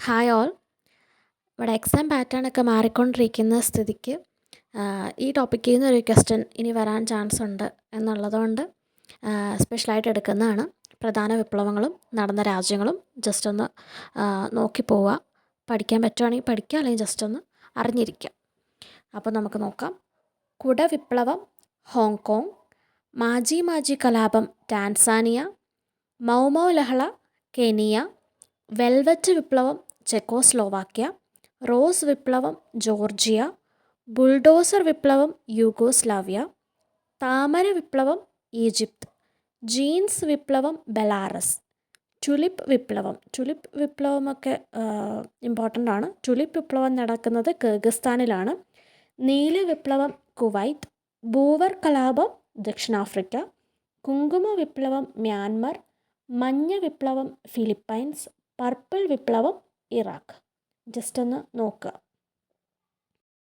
Hi all. ഇവിടെ exam pattern ഒക്കെ മാറിക്കൊണ്ടിരിക്കുന്ന സ്ഥിതിക്ക് ഈ ടോപ്പിക്കിൽ നിന്നൊരു ക്വസ്റ്റ്യൻ ഇനി വരാൻ ചാൻസ് ഉണ്ട് എന്നുള്ളതുകൊണ്ട് സ്പെഷ്യലായിട്ട് എടുക്കുന്നതാണ്. പ്രധാന വിപ്ലവങ്ങളും നടന്ന രാജ്യങ്ങളും ജസ്റ്റ് ഒന്ന് നോക്കി പോവുക. പഠിക്കാൻ പറ്റുവാണെങ്കിൽ പഠിക്കുക, അല്ലെങ്കിൽ ജസ്റ്റ് ഒന്ന് അറിഞ്ഞിരിക്കുക. അപ്പോൾ നമുക്ക് നോക്കാം. കുട വിപ്ലവം ഹോങ്കോങ്, മാജി മാജി കലാപം ടാൻസാനിയ, മൗമൗ ലഹള കെനിയ, വെൽവെറ്റ് വിപ്ലവം ചെക്കോസ്ലോവാക്യ, റോസ് വിപ്ലവം ജോർജിയ, ബുൾഡോസർ വിപ്ലവം യൂഗോസ്ലാവിയ, താമര വിപ്ലവം ഈജിപ്ത്, ജീൻസ് വിപ്ലവം ബെലാറസ്, ടുലിപ്പ് വിപ്ലവമൊക്കെ ഇമ്പോർട്ടൻ്റ് ആണ്. ടുലിപ്പ് വിപ്ലവം നടക്കുന്നത് കിർഗിസ്ഥാനിലാണ്. നീല വിപ്ലവം കുവൈത്ത്, ബൂവർ കലാപം ദക്ഷിണാഫ്രിക്ക, കുങ്കുമ വിപ്ലവം മ്യാൻമർ, മഞ്ഞ വിപ്ലവം ഫിലിപ്പൈൻസ്, പർപ്പിൾ വിപ്ലവം ഇറാഖ്. ജസ്റ്റ് ഒന്ന് നോക്കുക.